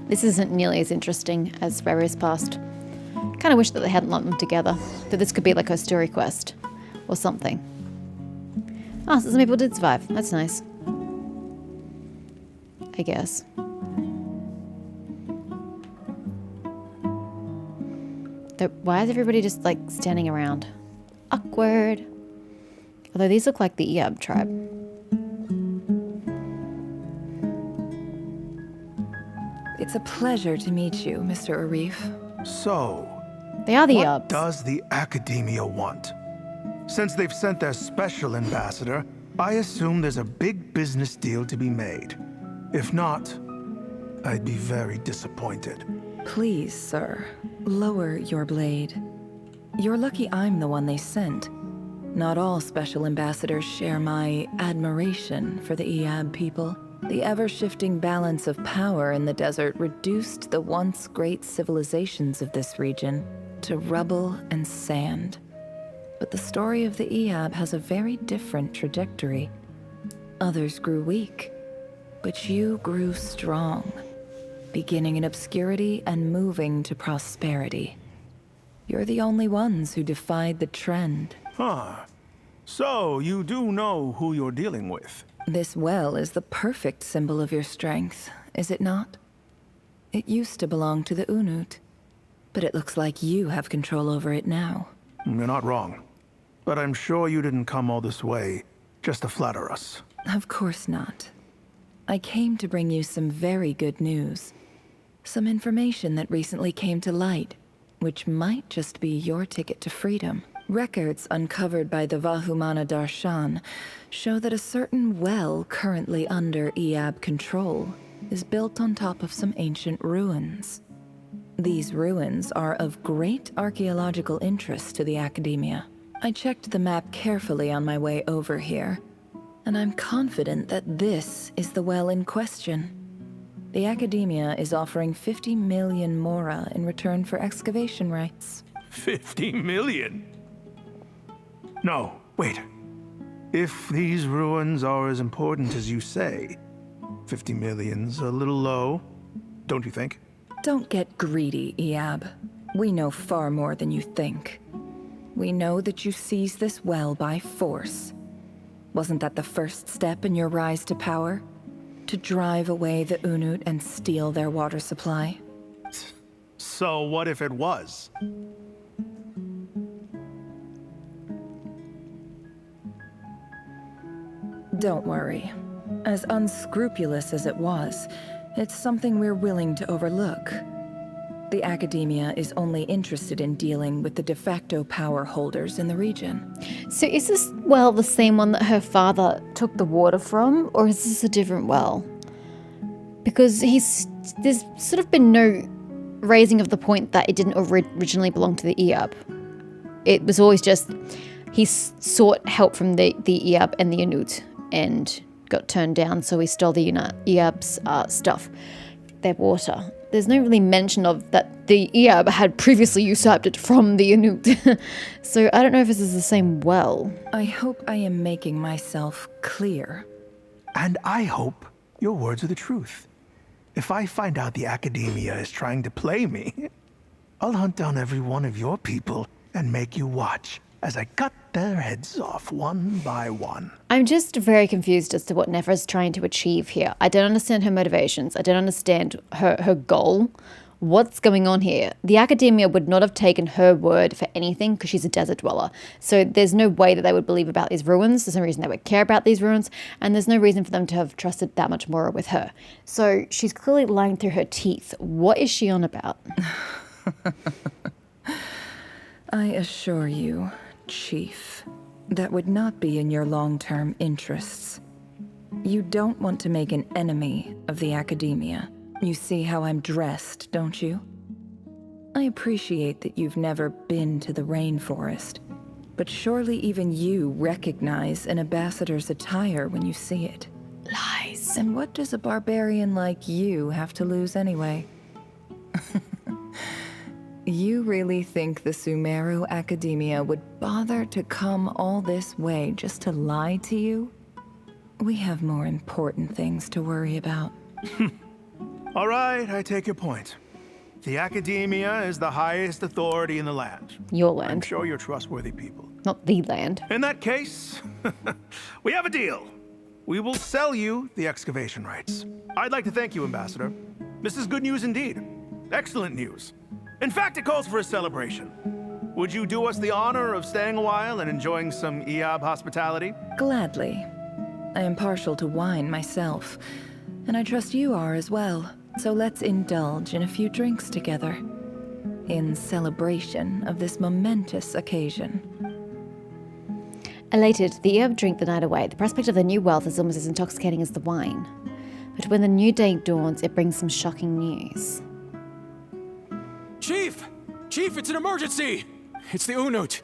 This isn't nearly as interesting as Rari's past. Kind of wish that they hadn't lumped them together. That this could be like a story quest or something. Oh, so some people did survive. That's nice. I guess. Why is everybody just like standing around? Awkward. Although these look like the Eab tribe. It's a pleasure to meet you, Mr. Arif. So, They are the what Eabs. does the Academia want? Since they've sent their special ambassador, I assume there's a big business deal to be made. If not, I'd be very disappointed. Please, sir, lower your blade. You're lucky I'm the one they sent. Not all special ambassadors share my admiration for the Eab people. The ever-shifting balance of power in the desert reduced the once great civilizations of this region to rubble and sand. But the story of the Eab has a very different trajectory. Others grew weak, but you grew strong, beginning in obscurity and moving to prosperity. You're the only ones who defied the trend. Huh. So, you do know who you're dealing with? This well is the perfect symbol of your strength, is it not? It used to belong to the Unut, but it looks like you have control over it now. You're not wrong. But I'm sure you didn't come all this way just to flatter us. Of course not. I came to bring you some very good news. Some information that recently came to light, which might just be your ticket to freedom. Records uncovered by the Vahumana Darshan show that a certain well currently under Eab control is built on top of some ancient ruins. These ruins are of great archaeological interest to the Academia. I checked the map carefully on my way over here, and I'm confident that this is the well in question. The Academia is offering 50 million mora in return for excavation rights. 50 million? No, wait. If these ruins are as important as you say, 50 million's a little low, don't you think? Don't get greedy, Eab. We know far more than you think. We know that you seized this well by force. Wasn't that the first step in your rise to power? To drive away the Unut and steal their water supply? So what if it was? Don't worry. As unscrupulous as it was, it's something we're willing to overlook. The Academia is only interested in dealing with the de facto power holders in the region. So is this well the same one that her father took the water from, or is this a different well? Because there's sort of been no raising of the point that it didn't originally belong to the Eab. It was always just he sought help from the Eab and the Unut and got turned down, so he stole the Eab's stuff, their water. There's no really mention of that the Eab had previously usurped it from the Unut. So I don't know if this is the same well. I hope I am making myself clear. And I hope your words are the truth. If I find out the Academia is trying to play me, I'll hunt down every one of your people and make you watch as I cut their heads off one by one. I'm just very confused as to what Nephra's trying to achieve here. I don't understand her motivations. I don't understand her goal. What's going on here? The Academia would not have taken her word for anything because she's a desert dweller. So there's no way that they would believe about these ruins. There's no reason they would care about these ruins. And there's no reason for them to have trusted that much more with her. So she's clearly lying through her teeth. What is she on about? I assure you, Chief, that would not be in your long-term interests. You don't want to make an enemy of the Academia. You see how I'm dressed, don't you? I appreciate that you've never been to the rainforest, but surely even you recognize an ambassador's attire when you see it. Lies. And what does a barbarian like you have to lose anyway? You really think the Sumeru Academia would bother to come all this way just to lie to you? We have more important things to worry about. All right, I take your point. The Academia is the highest authority in the land. Your I'm land, sure you're trustworthy people. not the land. In that case, we have a deal. We will sell you the excavation rights. I'd like to thank you, Ambassador. This is good news indeed. Excellent news. In fact, it calls for a celebration. Would you do us the honor of staying a while and enjoying some Eab hospitality? Gladly. I am partial to wine myself, and I trust you are as well. So let's indulge in a few drinks together, in celebration of this momentous occasion. Elated, the Eab drink the night away. The prospect of the new wealth is almost as intoxicating as the wine. But when the new day dawns, it brings some shocking news. Chief! Chief, it's an emergency! It's the Unut.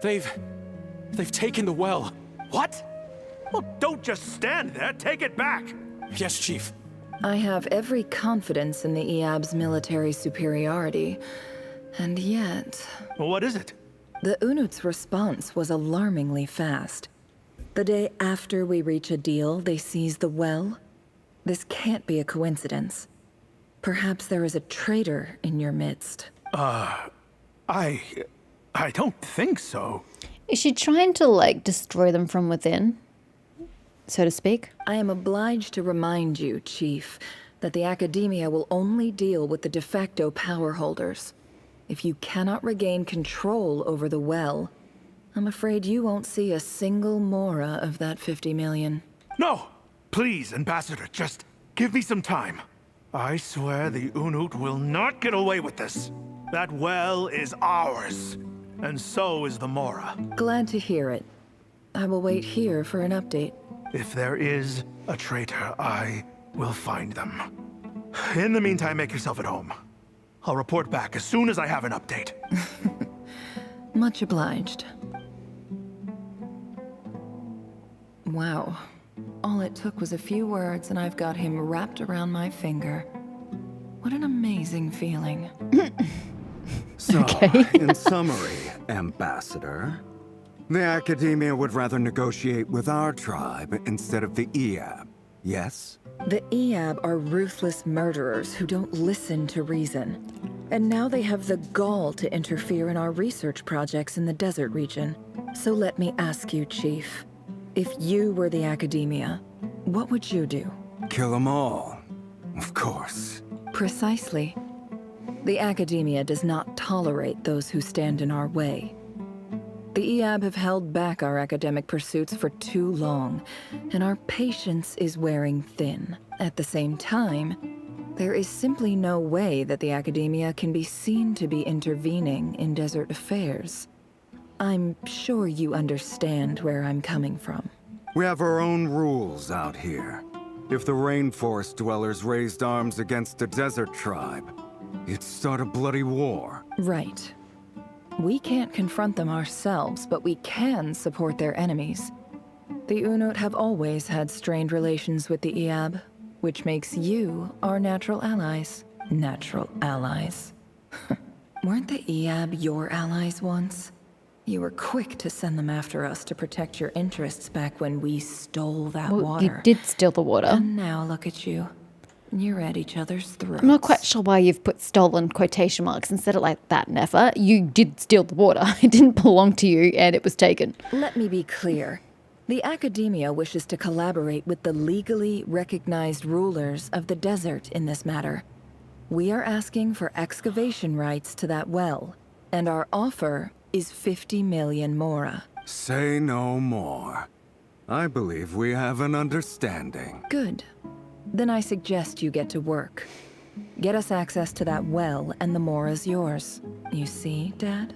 They've taken the well. What? Well, don't just stand there. Take it back. Yes, Chief. I have every confidence in the Eab's military superiority, and yet... Well, what is it? The Unut's response was alarmingly fast. The day after we reach a deal, they seize the well. This can't be a coincidence. Perhaps there is a traitor in your midst. I don't think so. Is she trying to, like, destroy them from within, so to speak? I am obliged to remind you, Chief, that the Academia will only deal with the de facto power holders. If you cannot regain control over the well, I'm afraid you won't see a single mora of that 50 million. No! Please, Ambassador, just give me some time. I swear the Unut will not get away with this. That well is ours, and so is the Mora. Glad to hear it. I will wait here for an update. If there is a traitor, I will find them. In the meantime, make yourself at home. I'll report back as soon as I have an update. Much obliged. Wow. All it took was a few words and I've got him wrapped around my finger. What an amazing feeling. So, in summary, Ambassador, the Academia would rather negotiate with our tribe instead of the Eab, yes? The Eab are ruthless murderers who don't listen to reason. And now they have the gall to interfere in our research projects in the desert region. So let me ask you, Chief. If you were the Academia, what would you do? Kill them all, of course. Precisely. The Academia does not tolerate those who stand in our way. The Eab have held back our academic pursuits for too long, and our patience is wearing thin. At the same time, there is simply no way that the Academia can be seen to be intervening in desert affairs. I'm sure you understand where I'm coming from. We have our own rules out here. If the rainforest dwellers raised arms against a desert tribe, it'd start a bloody war. Right. We can't confront them ourselves, but we can support their enemies. The Unut have always had strained relations with the Eab, which makes you our natural allies. Natural allies. Weren't the Eab your allies once? You were quick to send them after us to protect your interests back when we stole that Well, water. you did steal the water. And now look at you. You're at each other's throats. I'm not quite sure why you've put stolen quotation marks and said it like that, Nefa. You did steal the water. It didn't belong to you and it was taken. Let me be clear. The Academia wishes to collaborate with the legally recognized rulers of the desert in this matter. We are asking for excavation rights to that well, and our offer is 50 million mora. Say no more. I believe we have an understanding. Good. Then I suggest you get to work. Get us access to that well, and the mora's yours. You see, Dad?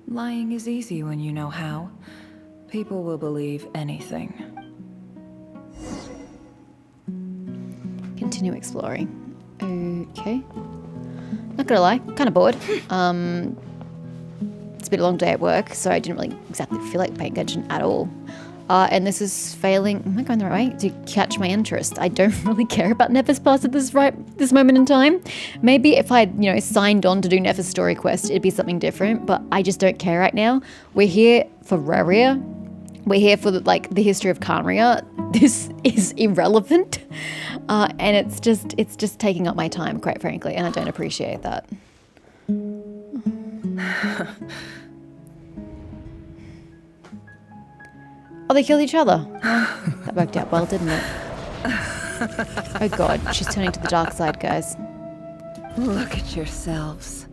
Lying is easy when you know how. People will believe anything. Continue exploring. Okay. Not gonna lie, kind of bored. It's been a long day at work, so I didn't really exactly feel like paying attention at all. And this is failing, am I going the right way? To catch my interest. I don't really care about Nephis past at this moment in time. Maybe if I'd, signed on to do Nephis story quest, it'd be something different, but I just don't care right now. We're here for Reria. We're here for the history of Khaenri'ah. This is irrelevant. And it's just taking up my time, quite frankly, and I don't appreciate that. Oh, they killed each other. Well, that worked out well, didn't it? Oh god, she's turning to the dark side, guys. Look at yourselves.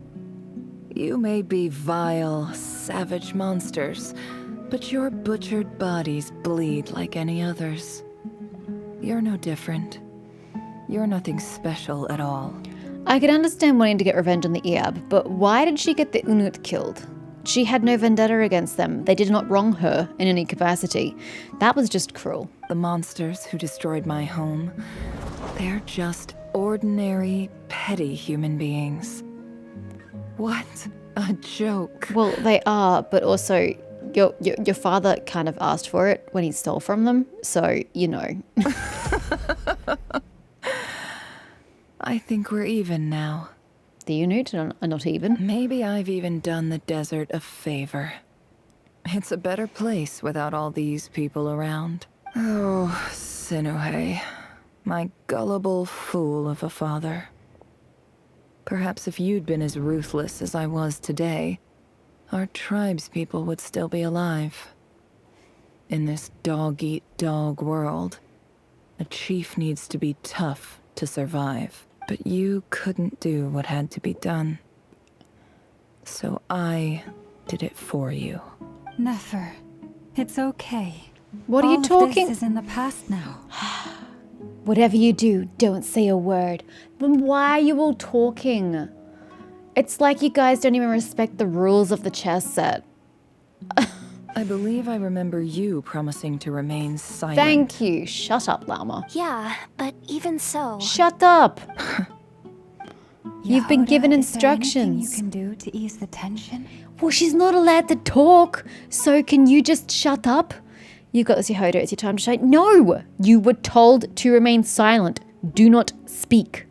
You may be vile, savage monsters, but your butchered bodies bleed like any others. You're no different. You're nothing special at all. I could understand wanting to get revenge on the Eab, but why did she get the Unut killed? She had no vendetta against them. They did not wrong her in any capacity. That was just cruel. The monsters who destroyed my home, they're just ordinary, petty human beings. What a joke. Well, they are, but also your father kind of asked for it when he stole from them, so I think we're even now. The Unut are not even. Maybe I've even done the desert a favor. It's a better place without all these people around. Oh, Sinuhe, my gullible fool of a father. Perhaps if you'd been as ruthless as I was today, our tribespeople would still be alive. In this dog-eat-dog world, a chief needs to be tough to survive. But you couldn't do what had to be done. So I did it for you. Nefer, it's okay. What are you talking? This is in the past now. Whatever you do, don't say a word. Then why are you all talking? It's like you guys don't even respect the rules of the chess set. I believe I remember you promising to remain silent. Thank you. Shut up, Llama. Yeah, but even so... Shut up! You've been given Is there anything instructions. you can do to ease the tension? Well, she's not allowed to talk, so can you just shut up? You got this, Yehoda. It's your time to shine. No! You were told to remain silent. Do not speak.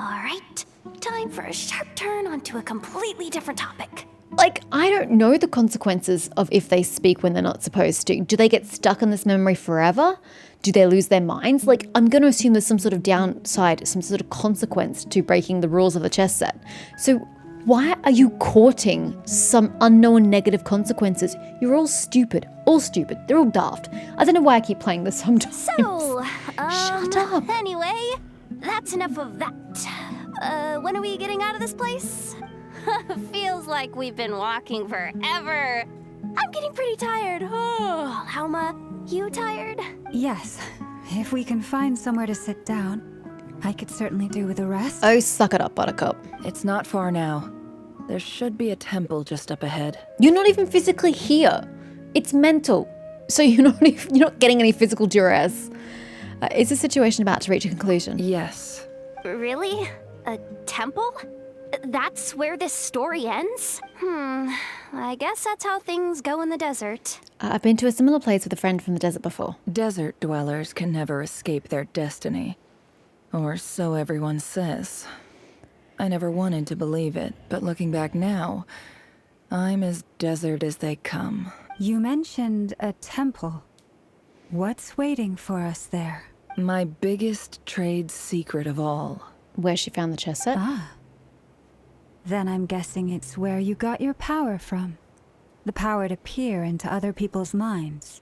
Alright, time for a sharp turn onto a completely different topic. I don't know the consequences of if they speak when they're not supposed to. Do they get stuck in this memory forever? Do they lose their minds? I'm going to assume there's some sort of downside, some sort of consequence to breaking the rules of the chess set. So why are you courting some unknown negative consequences? You're all stupid. All stupid. They're all daft. I don't know why I keep playing this sometimes. So, Shut up. Anyway, that's enough of that. When are we getting out of this place? Feels like we've been walking forever. I'm getting pretty tired. Oh, Lauma, you tired? Yes. If we can find somewhere to sit down, I could certainly do with a rest. Oh, suck it up, Buttercup. It's not far now. There should be a temple just up ahead. You're not even physically here. It's mental. So you're not getting any physical duress. Is the situation about to reach a conclusion? Yes. Really? A temple? That's where this story ends? I guess that's how things go in the desert. I've been to a similar place with a friend from the desert before. Desert dwellers can never escape their destiny. Or so everyone says. I never wanted to believe it, but looking back now, I'm as desert as they come. You mentioned a temple. What's waiting for us there? My biggest trade secret of all. Where she found the chess set? Ah. Then I'm guessing it's where you got your power from. The power to peer into other people's minds.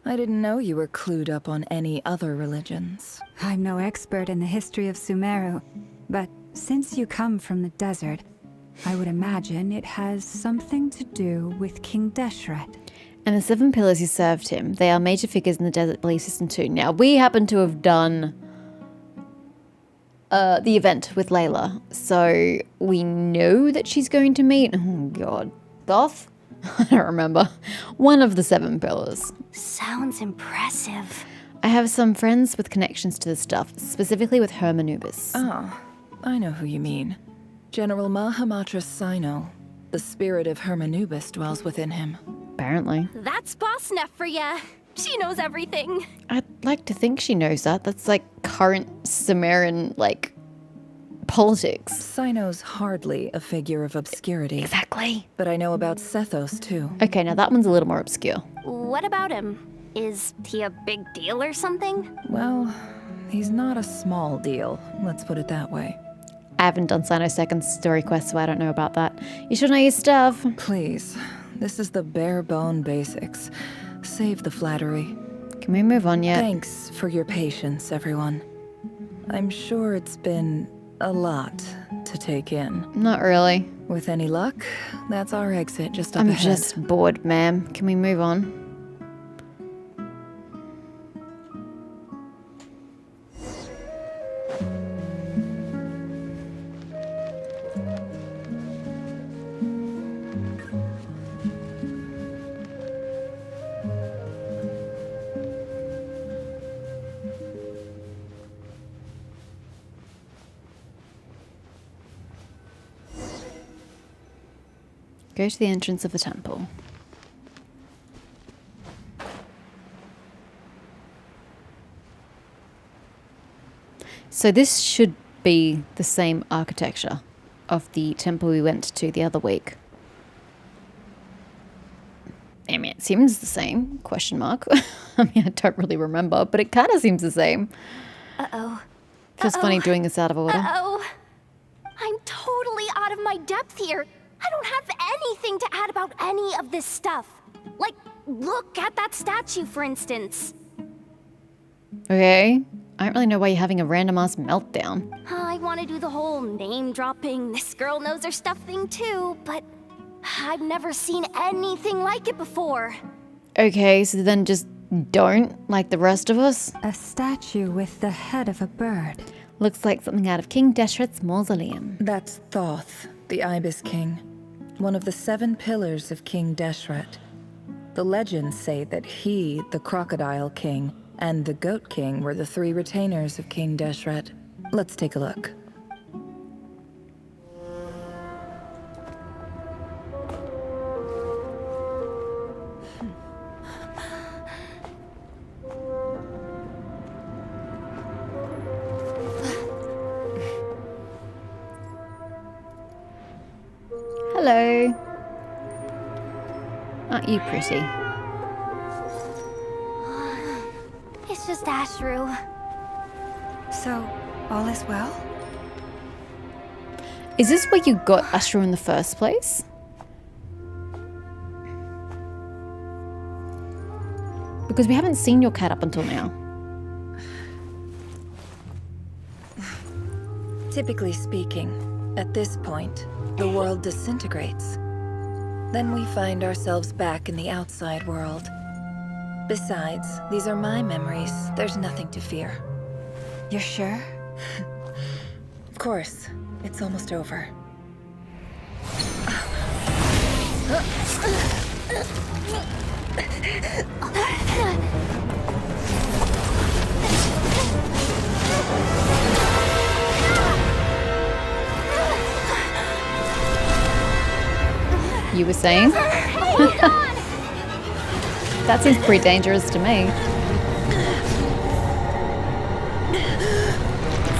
I didn't know you were clued up on any other religions. I'm no expert in the history of Sumeru, but since you come from the desert, I would imagine it has something to do with King Deshret. And the 7 pillars who served him, they are major figures in the desert belief system too. Now, we happen to have done the event with Layla, so we know that she's going to meet, oh god, Thoth? I don't remember. One of the 7 pillars. Sounds impressive. I have some friends with connections to this stuff, specifically with Hermanubis. Ah, I know who you mean. General Mahamatra Sino. The spirit of Hermanubis dwells within him. Apparently. That's Boss Neff for ya. She knows everything. I'd like to think she knows that. That's like current Sumerian, like, politics. Sino's hardly a figure of obscurity. Exactly. But I know about Sethos, too. Okay, now that one's a little more obscure. What about him? Is he a big deal or something? Well, he's not a small deal. Let's put it that way. I haven't done Sino's second story quest, so I don't know about that. You should know your stuff. Please. This is the bare bone basics. Save the flattery. Can we move on yet? Thanks for your patience, everyone. I'm sure it's been a lot to take in. Not really. With any luck, that's our exit just up I'm ahead. just bored, ma'am. Can we move on? Go to the entrance of the temple. So this should be the same architecture of the temple we went to the other week. I mean, it seems the same, question mark. I mean, I don't really remember, but it kind of seems the same. Uh-oh. Feels funny doing this out of order. Uh-oh. I'm totally out of my depth here. I don't have anything to add about any of this stuff. Like, look at that statue, for instance. Okay. I don't really know why you're having a random ass meltdown. I want to do the whole name-dropping, this girl knows her stuff thing too, but I've never seen anything like it before. Okay, so then just don't, like the rest of us? A statue with the head of a bird. Looks like something out of King Deshret's mausoleum. That's Thoth, the Ibis King. One of the 7 pillars of King Deshret. The legends say that he, the Crocodile King, and the Goat King were the 3 retainers of King Deshret. Let's take a look. Hello. Aren't you pretty? It's just Ashru. So, all is well? Is this where you got Ashra in the first place? Because we haven't seen your cat up until now. Typically speaking, at this point, the world disintegrates. Then we find ourselves back in the outside world. Besides, these are my memories. There's nothing to fear. You're sure? Of course. It's almost over. You were saying? That seems pretty dangerous to me.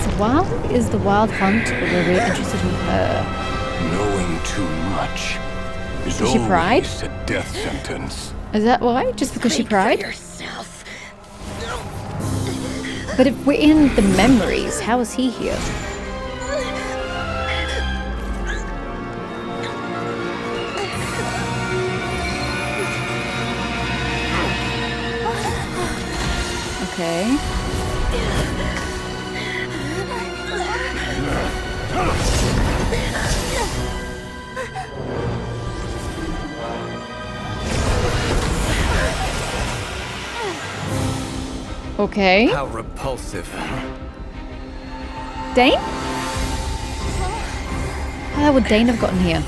So why is the wild hunt really interested in her? Knowing too much is She cried? always a death sentence. Is that why? Just because she cried? Yourself. But if we're in the memories, how is he here? Okay. Okay. How repulsive. Dane? How would Dane have gotten here?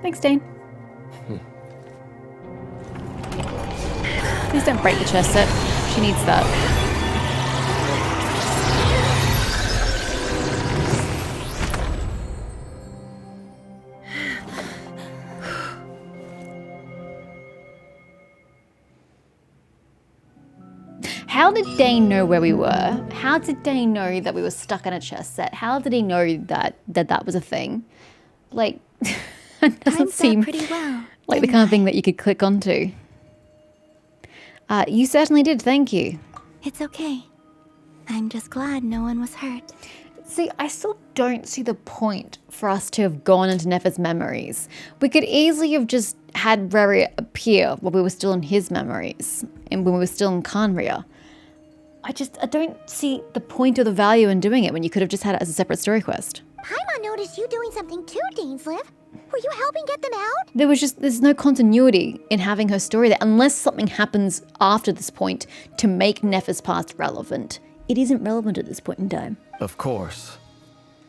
Thanks, Dane. Please don't break the chest set. She needs that. How did Dane know where we were? How did Dane know that we were stuck in a chest set? How did he know that was a thing? Like, it doesn't seem pretty well, like the kind of thing that you could click onto. You certainly did, thank you. It's okay. I'm just glad no one was hurt. See, I still don't see the point for us to have gone into Nefer's memories. We could easily have just had Reria appear while we were still in his memories and when we were still in Khanria. I don't see the point or the value in doing it when you could have just had it as a separate story quest. Paimon noticed you doing something too, Dainsleif. Were you helping get them out? There's no continuity in having her story there unless something happens after this point to make Nefer's past relevant. It isn't relevant at this point in time. Of course.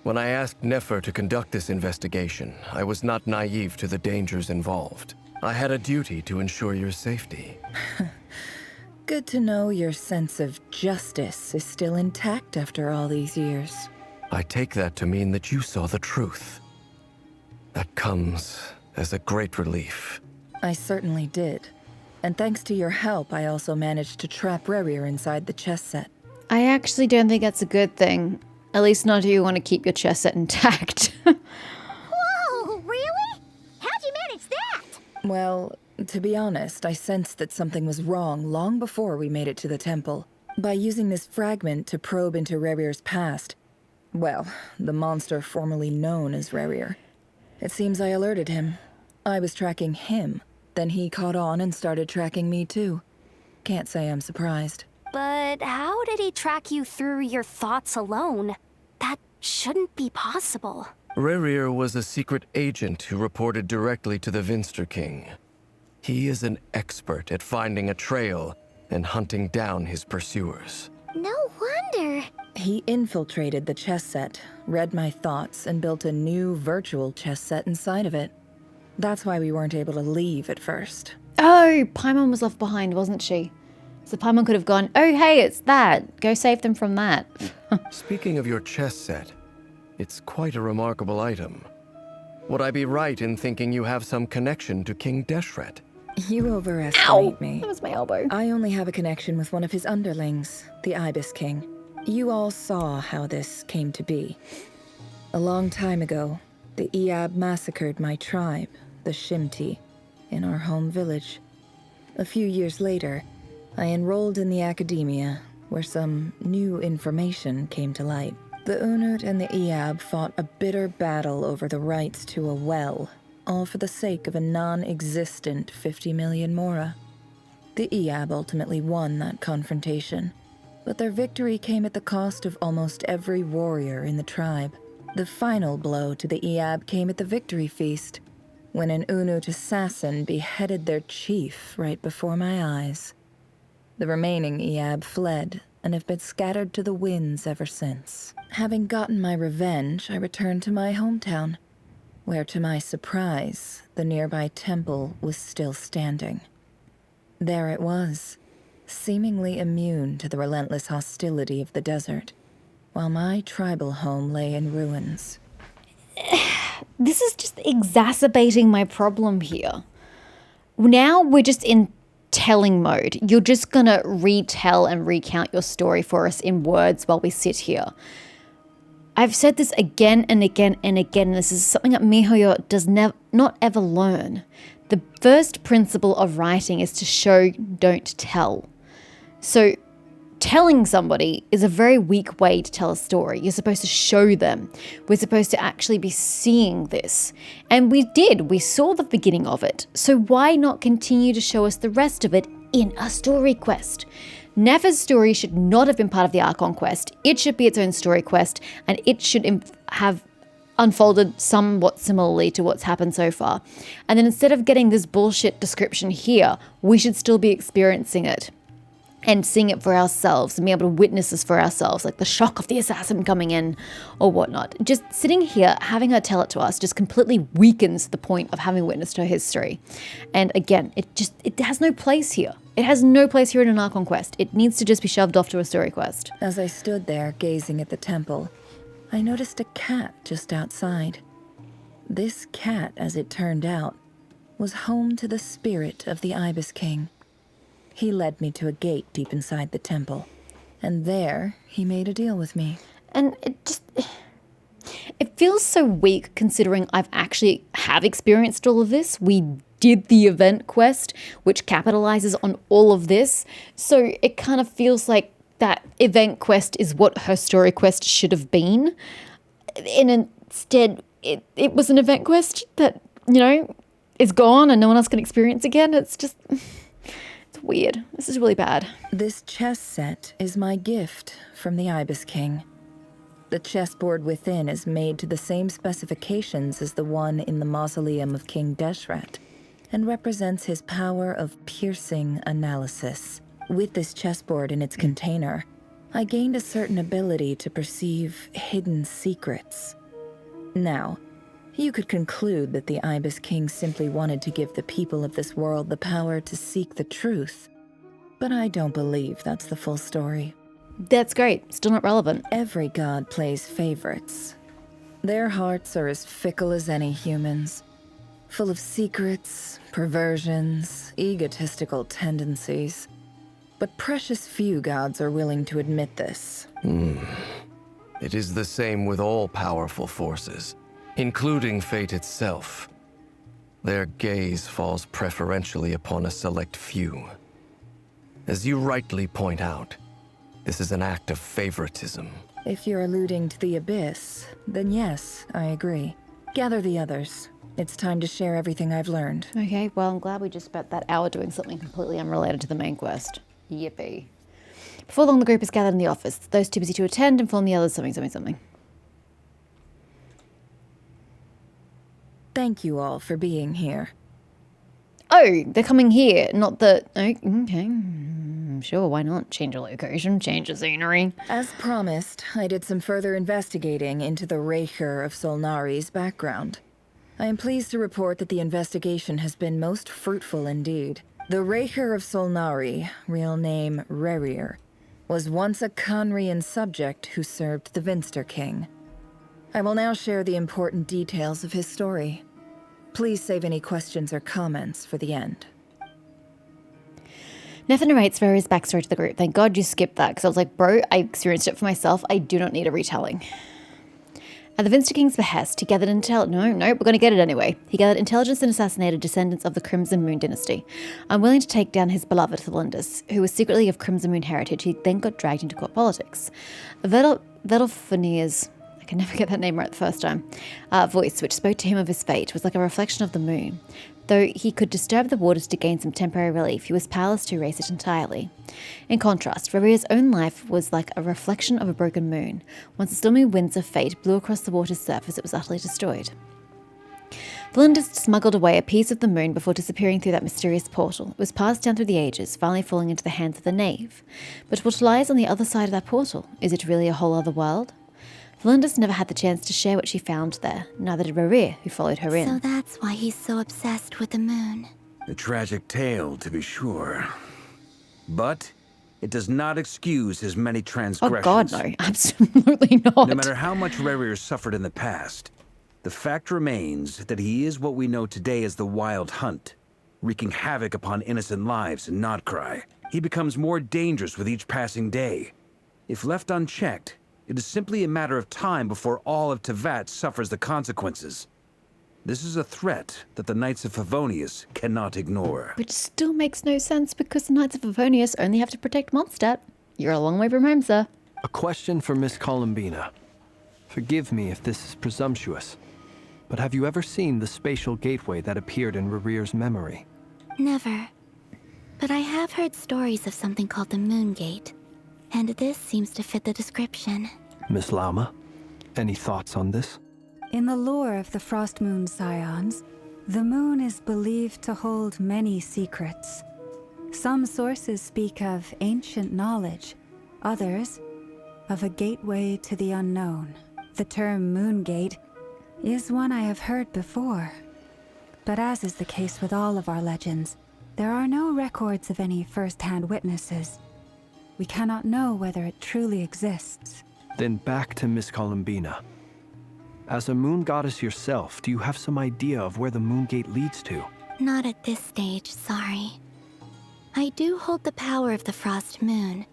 When I asked Nefer to conduct this investigation, I was not naive to the dangers involved. I had a duty to ensure your safety. Good to know your sense of justice is still intact after all these years. I take that to mean that you saw the truth. That comes as a great relief. I certainly did. And thanks to your help, I also managed to trap Rerir inside the chest set. I actually don't think that's a good thing. At least not if you want to keep your chest set intact. Whoa, really? How'd you manage that? Well, to be honest, I sensed that something was wrong long before we made it to the temple. By using this fragment to probe into Rerir's past, well, the monster formerly known as Rerir. It seems I alerted him. I was tracking him, then he caught on and started tracking me too. Can't say I'm surprised. But how did he track you through your thoughts alone? That shouldn't be possible. Rerir was a secret agent who reported directly to the Vinster King. He is an expert at finding a trail and hunting down his pursuers. No wonder. He infiltrated the chess set, read my thoughts, and built a new virtual chess set inside of it. That's why we weren't able to leave at first. Oh, Paimon was left behind, wasn't she? So Paimon could have gone, oh hey, it's that. Go save them from that. Speaking of your chess set, it's quite a remarkable item. Would I be right in thinking you have some connection to King Deshret? You overestimate me. That was my elbow. I only have a connection with one of his underlings, the Ibis King. You all saw how this came to be. A long time ago, the Eab massacred my tribe, the Shimti, in our home village. A few years later, I enrolled in the academia, where some new information came to light. The Unut and the Eab fought a bitter battle over the rights to a well, all for the sake of a non-existent 50 million Mora. The Eab ultimately won that confrontation, but their victory came at the cost of almost every warrior in the tribe. The final blow to the Eab came at the victory feast, when an Unut assassin beheaded their chief right before my eyes. The remaining Eab fled and have been scattered to the winds ever since. Having gotten my revenge, I returned to my hometown, where to my surprise, the nearby temple was still standing. There it was, seemingly immune to the relentless hostility of the desert, while my tribal home lay in ruins. This is just exacerbating my problem here. Now we're just in telling mode. You're just gonna retell and recount your story for us in words while we sit here. I've said this again and again and again. This is something that MiHoYo does not ever learn. The first principle of writing is to show, don't tell. So telling somebody is a very weak way to tell a story. You're supposed to show them. We're supposed to actually be seeing this. And we did. We saw the beginning of it. So why not continue to show us the rest of it in a story quest? Nefer's story should not have been part of the Archon quest. It should be its own story quest, and it should have unfolded somewhat similarly to what's happened so far. And then instead of getting this bullshit description here, we should still be experiencing it and seeing it for ourselves and be able to witness this for ourselves, like the shock of the assassin coming in or whatnot. Just sitting here, having her tell it to us just completely weakens the point of having witnessed her history. And again, it has no place here. It has no place here in an Archon quest. It needs to just be shoved off to a story quest. As I stood there gazing at the temple, I noticed a cat just outside. This cat, as it turned out, was home to the spirit of the Ibis King. He led me to a gate deep inside the temple, and there he made a deal with me. And it feels so weak considering I've actually have experienced all of this. We did the event quest, which capitalizes on all of this. So it kind of feels like that event quest is what her story quest should have been. And instead, it was an event quest that, is gone and no one else can experience again. It's just, it's weird. This is really bad. This chess set is my gift from the Ibis King. The chessboard within is made to the same specifications as the one in the mausoleum of King Deshret, and represents his power of piercing analysis. With this chessboard in its container, I gained a certain ability to perceive hidden secrets. Now, you could conclude that the Ibis King simply wanted to give the people of this world the power to seek the truth, but I don't believe that's the full story. That's great. Still not relevant. Every god plays favorites. Their hearts are as fickle as any human's, full of secrets, perversions, egotistical tendencies. But precious few gods are willing to admit this. It is the same with all powerful forces, including fate itself. Their gaze falls preferentially upon a select few. As you rightly point out, this is an act of favoritism. If you're alluding to the Abyss, then yes, I agree. Gather the others. It's time to share everything I've learned. Okay, well, I'm glad we just spent that hour doing something completely unrelated to the main quest. Yippee. Before long, the group is gathered in the office. Those too busy to attend inform the others something. Thank you all for being here. Oh, they're coming here, not the... Okay, sure, why not? Change a location, change the scenery. As promised, I did some further investigating into the Raker of Solnari's background. I am pleased to report that the investigation has been most fruitful indeed. The Raker of Solnari, real name Rerir, was once a Conrian subject who served the Vinster King. I will now share the important details of his story. Please save any questions or comments for the end. Nefer narrates Rerir's backstory to the group. Thank God you skipped that, because I was like, bro, I experienced it for myself. I do not need a retelling. At the Vinster King's behest, he gathered we're going to get it anyway. He gathered intelligence and assassinated descendants of the Crimson Moon dynasty. Unwilling to take down his beloved Thalundus, who was secretly of Crimson Moon heritage, he then got dragged into court politics. Vedalfonir's, I can never get that name right the first time, voice, which spoke to him of his fate, was like a reflection of the moon. Though he could disturb the waters to gain some temporary relief, he was powerless to erase it entirely. In contrast, Rerir's own life was like a reflection of a broken moon. Once the stormy winds of fate blew across the water's surface, it was utterly destroyed. Thalundus smuggled away a piece of the moon before disappearing through that mysterious portal. It was passed down through the ages, finally falling into the hands of the knave. But what lies on the other side of that portal? Is it really a whole other world? Thalundus never had the chance to share what she found there, neither did Rerir, who followed her in. So that's why he's so obsessed with the moon. A tragic tale, to be sure. But it does not excuse his many transgressions. Oh God, no, absolutely not. No matter how much Rerir suffered in the past, the fact remains that he is what we know today as the Wild Hunt, wreaking havoc upon innocent lives in Notcry. He becomes more dangerous with each passing day. If left unchecked, it is simply a matter of time before all of Tevat suffers the consequences. This is a threat that the Knights of Favonius cannot ignore. Which still makes no sense because the Knights of Favonius only have to protect Mondstadt. You're a long way from home, sir. A question for Miss Columbina. Forgive me if this is presumptuous, but have you ever seen the spatial gateway that appeared in Rerir's memory? Never. But I have heard stories of something called the Moon Gate, and this seems to fit the description. Miss Lama, any thoughts on this? In the lore of the Frost Moon Scions, the moon is believed to hold many secrets. Some sources speak of ancient knowledge, others of a gateway to the unknown. The term Moon Gate is one I have heard before. But as is the case with all of our legends, there are no records of any first-hand witnesses. We cannot know whether it truly exists. Then back to Miss Columbina. As a moon goddess yourself, do you have some idea of where the moon gate leads to? Not at this stage, sorry. I do hold the power of the Frost Moon,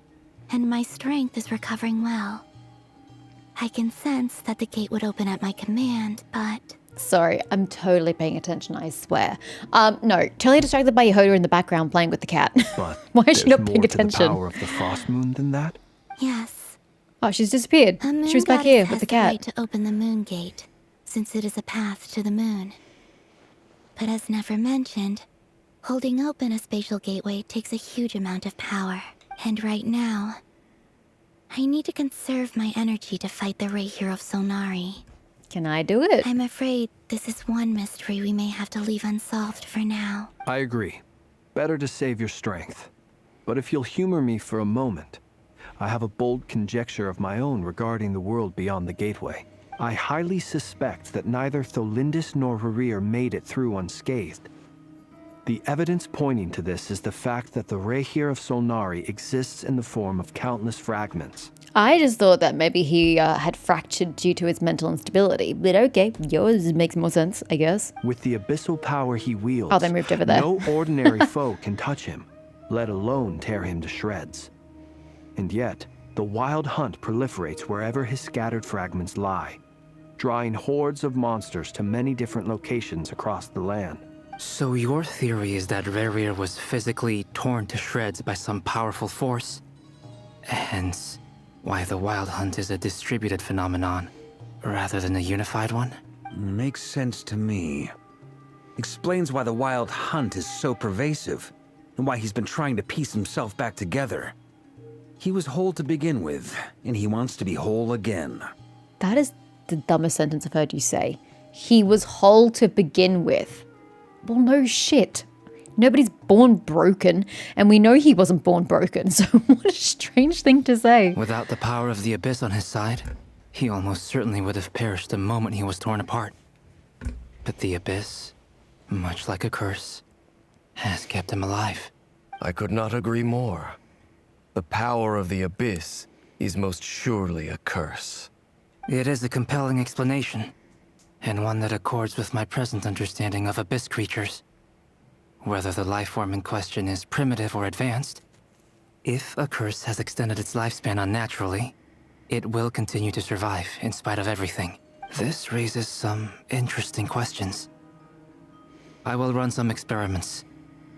and my strength is recovering well. I can sense that the gate would open at my command, but... Sorry, I'm totally paying attention, I swear. No, totally distracted by Yehoda in the background playing with the cat. But why is she not there's paying more to the attention? power of the Frost Moon than that? Yes. Oh, she's disappeared. A moon She was back goddess here has with the the right cat. to open the moon gate, since it is a path to the moon. But as Nefer mentioned, holding open a spatial gateway takes a huge amount of power. And right now, I need to conserve my energy to fight the Aether of Solnari. Can I do it? I'm afraid this is one mystery we may have to leave unsolved for now. I agree. Better to save your strength. But if you'll humor me for a moment, I have a bold conjecture of my own regarding the world beyond the gateway. I highly suspect that neither Tholindis nor Harir made it through unscathed. The evidence pointing to this is the fact that the Aether of Solnari exists in the form of countless fragments. I just thought that maybe he had fractured due to his mental instability. But okay, yours makes more sense, I guess. With the abyssal power he wields, Oh, they moved over there. no ordinary foe can touch him, let alone tear him to shreds. And yet, the wild hunt proliferates wherever his scattered fragments lie, drawing hordes of monsters to many different locations across the land. So your theory is that Rerir was physically torn to shreds by some powerful force? Hence, why the Wild Hunt is a distributed phenomenon, rather than a unified one? Makes sense to me. Explains why the Wild Hunt is so pervasive, and why he's been trying to piece himself back together. He was whole to begin with, and he wants to be whole again. That is the dumbest sentence I've heard you say. He was whole to begin with. Well, no shit. Nobody's born broken, and we know he wasn't born broken, so what a strange thing to say. Without the power of the Abyss on his side, he almost certainly would have perished the moment he was torn apart. But the Abyss, much like a curse, has kept him alive. I could not agree more. The power of the Abyss is most surely a curse. It is a compelling explanation, and one that accords with my present understanding of Abyss creatures. Whether the life form in question is primitive or advanced, if a curse has extended its lifespan unnaturally, it will continue to survive in spite of everything. This raises some interesting questions. I will run some experiments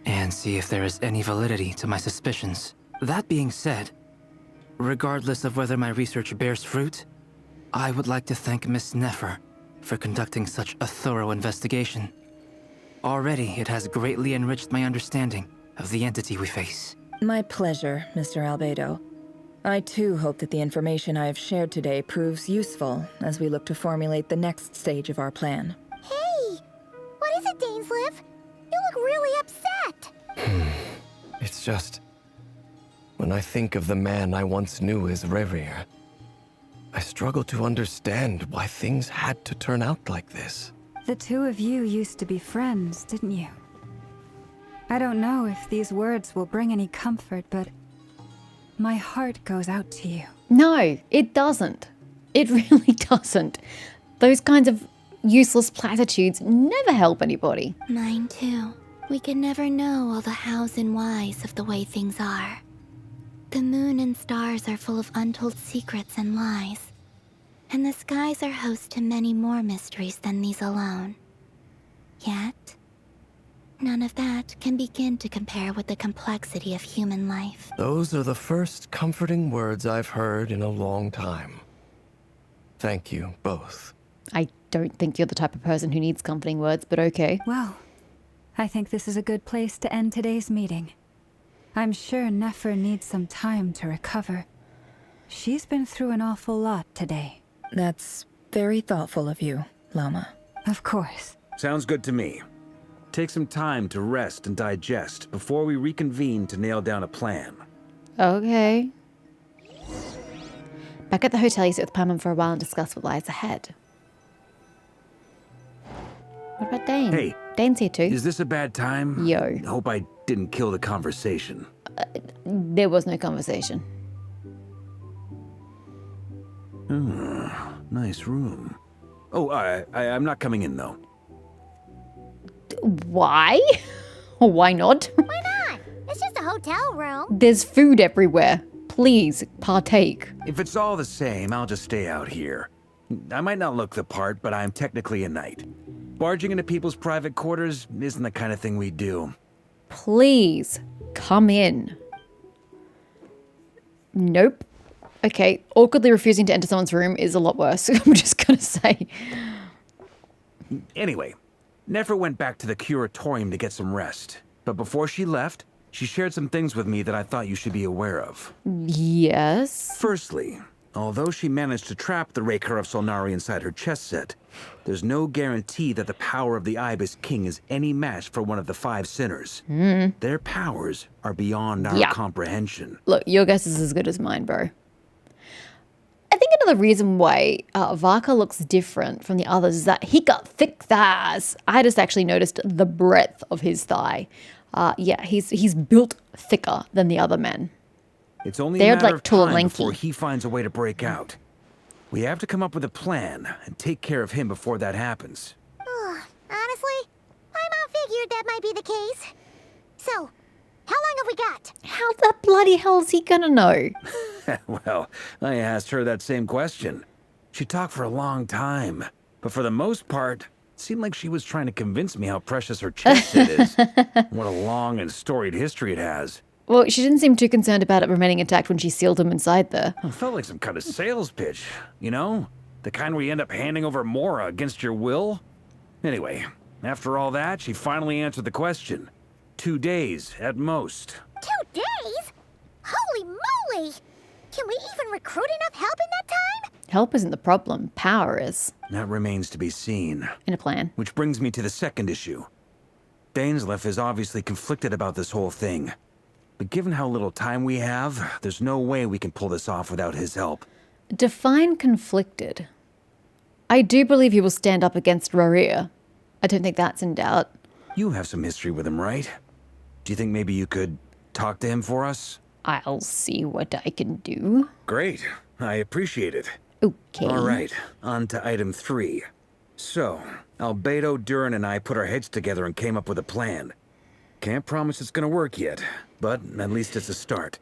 and see if there is any validity to my suspicions. That being said, regardless of whether my research bears fruit, I would like to thank Miss Nefer for conducting such a thorough investigation. Already, it has greatly enriched my understanding of the entity we face. My pleasure, Mr. Albedo. I too hope that the information I have shared today proves useful as we look to formulate the next stage of our plan. Hey! What is it, Dainsleif? You look really upset! It's just... when I think of the man I once knew as Rerir, I struggle to understand why things had to turn out like this. The two of you used to be friends, didn't you? I don't know if these words will bring any comfort, but my heart goes out to you. No, it doesn't. It really doesn't. Those kinds of useless platitudes never help anybody. Mine too. We can never know all the hows and whys of the way things are. The moon and stars are full of untold secrets and lies. And the skies are host to many more mysteries than these alone. Yet, none of that can begin to compare with the complexity of human life. Those are the first comforting words I've heard in a long time. Thank you, both. I don't think you're the type of person who needs comforting words, but okay. Well, I think this is a good place to end today's meeting. I'm sure Nefer needs some time to recover. She's been through an awful lot today. That's very thoughtful of you, Lama. Of course. Sounds good to me. Take some time to rest and digest before we reconvene to nail down a plan. Okay. Back at the hotel, you sit with Paimon for a while and discuss what lies ahead. What about Dane? Hey. Dane's here too. Is this a bad time? Yo. Hope I didn't kill the conversation. There was no conversation. Nice room. Oh, I'm not coming in, though. Why? Why not? Why not? It's just a hotel room. There's food everywhere. Please, partake. If it's all the same, I'll just stay out here. I might not look the part, but I'm technically a knight. Barging into people's private quarters isn't the kind of thing we do. Please, come in. Nope. Okay, awkwardly refusing to enter someone's room is a lot worse, I'm just gonna say. Anyway, Nefer went back to the curatorium to get some rest. But before she left, she shared some things with me that I thought you should be aware of. Yes? Firstly, although she managed to trap the Raker of Solnari inside her chest set, there's no guarantee that the power of the Ibis King is any match for one of the 5 sinners. Their powers are beyond our comprehension. Look, your guess is as good as mine, bro. I think another reason why Varka looks different from the others is that he got thick thighs. I just actually noticed the breadth of his thigh. Yeah, he's built thicker than the other men. It's only They're a matter like of tall and time lanky. before he finds a way to break out. We have to come up with a plan and take care of him before that happens. Honestly, my mom figured that might be the case. So, how long have we got? How the bloody hell is he gonna know? Well, I asked her that same question. She talked for a long time, but for the most part, it seemed like she was trying to convince me how precious her chest set is. What a long and storied history it has. Well, she didn't seem too concerned about it remaining intact when she sealed him inside there. It felt like some kind of sales pitch, you know? The kind where you end up handing over Mora against your will? Anyway, after all that, she finally answered the question. 2 days, at most. 2 days? Holy moly! Can we even recruit enough help in that time? Help isn't the problem. Power is. That remains to be seen. In a plan. Which brings me to the second issue. Dainsleif is obviously conflicted about this whole thing. But given how little time we have, there's no way we can pull this off without his help. Define conflicted. I do believe he will stand up against Raria. I don't think that's in doubt. You have some history with him, right? Do you think maybe you could talk to him for us? I'll see what I can do. Great. I appreciate it. Okay. All right, on to item 3. So, Albedo, Durin, and I put our heads together and came up with a plan. Can't promise it's gonna work yet, but at least it's a start.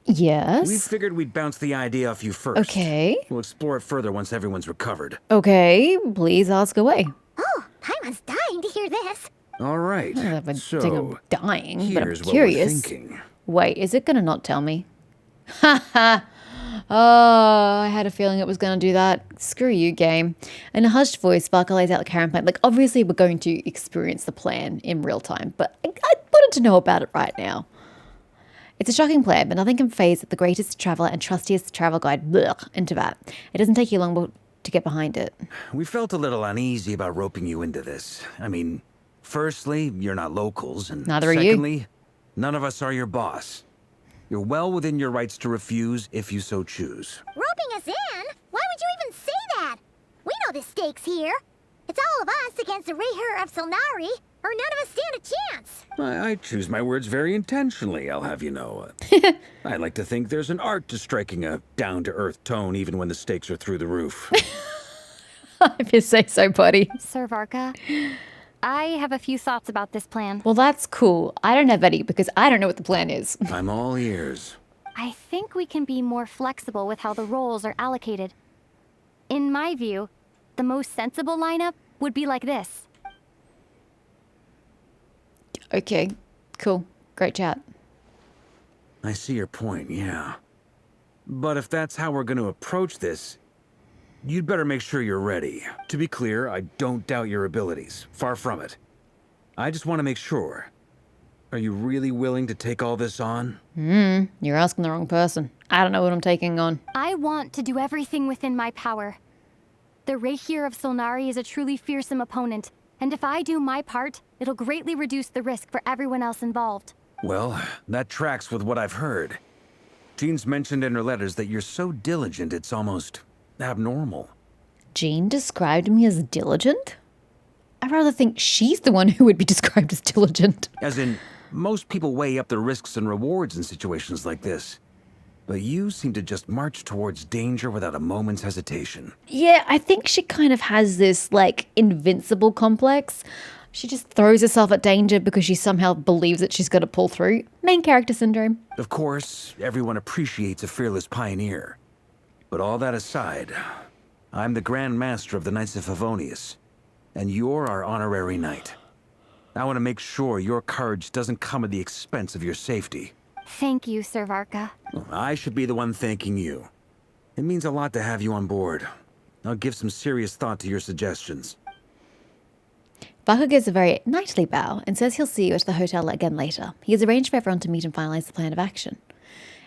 Yes? We figured we'd bounce the idea off you first. Okay. We'll explore it further once everyone's recovered. Okay, please ask away. Oh, Paimon's dying to hear this. All right, I don't so think I'm dying, but I'm here's curious. what we're thinking. Wait, is it gonna not tell me? Ha ha! Oh, I had a feeling it was gonna do that. Screw you, game. In a hushed voice, Varka lays out the current plan. Like, obviously we're going to experience the plan in real time, but I wanted to know about it right now. It's a shocking plan, but nothing can phase the greatest traveler and trustiest travel guide into that. It doesn't take you long to get behind it. We felt a little uneasy about roping you into this. I mean, firstly, you're not locals, and Neither are you. secondly, none of us are your boss. You're well within your rights to refuse if you so choose. Roping us in? Why would you even say that? We know the stakes here. It's all of us against the Raher of Solnari, or none of us stand a chance. I choose my words very intentionally, I'll have you know. I like to think there's an art to striking a down-to-earth tone even when the stakes are through the roof. If you say so, buddy. Sir Varka, I have a few thoughts about this plan. Well, that's cool. I don't have any because I don't know what the plan is. I'm all ears. I think we can be more flexible with how the roles are allocated. In my view, the most sensible lineup would be like this. Okay, cool. Great chat. I see your point, yeah. But if that's how we're going to approach this, you'd better make sure you're ready. To be clear, I don't doubt your abilities. Far from it. I just want to make sure. Are you really willing to take all this on? You're asking the wrong person. I don't know what I'm taking on. I want to do everything within my power. The Raher of Solnari is a truly fearsome opponent, and if I do my part, it'll greatly reduce the risk for everyone else involved. Well, that tracks with what I've heard. Jean's mentioned in her letters that you're so diligent it's almost abnormal. Jean described me as diligent? I rather think she's the one who would be described as diligent. As in, Most people weigh up the risks and rewards in situations like this. But you seem to just march towards danger without a moment's hesitation. Yeah, I think she kind of has this, like, invincible complex. She just throws herself at danger because she somehow believes that she's going to pull through. Main character syndrome. Of course, everyone appreciates a fearless pioneer. But all that aside, I'm the Grand Master of the Knights of Favonius, and you're our honorary knight. I want to make sure your courage doesn't come at the expense of your safety. Thank you, Sir Varka. I should be the one thanking you. It means a lot to have you on board. I'll give some serious thought to your suggestions. Varka gives a very knightly bow and says he'll see you at the hotel again later. He has arranged for everyone to meet and finalize the plan of action.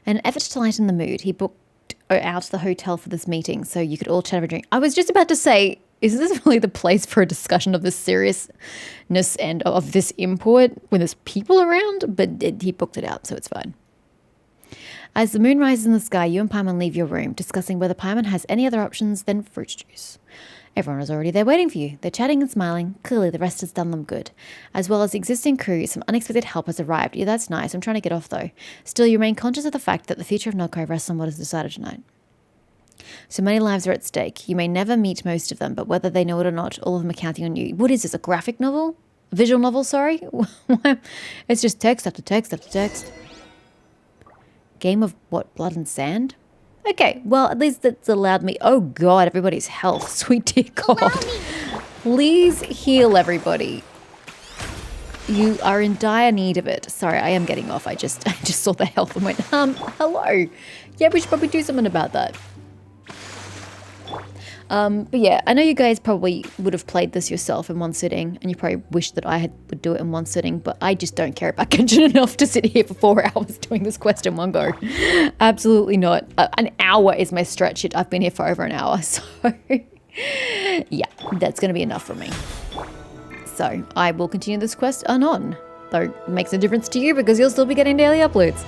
In an effort to lighten the mood, he booked out the hotel for this meeting so you could all chat over a drink. I was just about to say, is this really the place for a discussion of the seriousness and of this import when there's people around? But he booked it out, so it's fine. As the moon rises in the sky, you and Paimon leave your room, discussing whether Paimon has any other options than fruit juice. Everyone is already there waiting for you. They're chatting and smiling. Clearly, the rest has done them good. As well as the existing crew, some unexpected help has arrived. Yeah, that's nice. I'm trying to get off, though. Still, you remain conscious of the fact that the future of Nogkai rests on what is decided tonight. So many lives are at stake. You may never meet most of them, but whether they know it or not, all of them are counting on you. What is this, a graphic novel? A visual novel, sorry? It's just text after text after text. Game of what, blood and sand? Okay, well, at least it's allowed me... Oh, God, everybody's health. Sweet dear God. Please heal everybody. You are in dire need of it. Sorry, I am getting off. I just saw the health and went, hello. Yeah, we should probably do something about that. But yeah, I know you guys probably would have played this yourself in one sitting, and you probably wish that I would do it in one sitting, but I just don't care about Genshin enough to sit here for 4 hours doing this quest in one go. Absolutely not. An hour is my stretch. I've been here for over an hour, so yeah, that's going to be enough for me. So I will continue this quest anon, though it makes a difference to you because you'll still be getting daily uploads.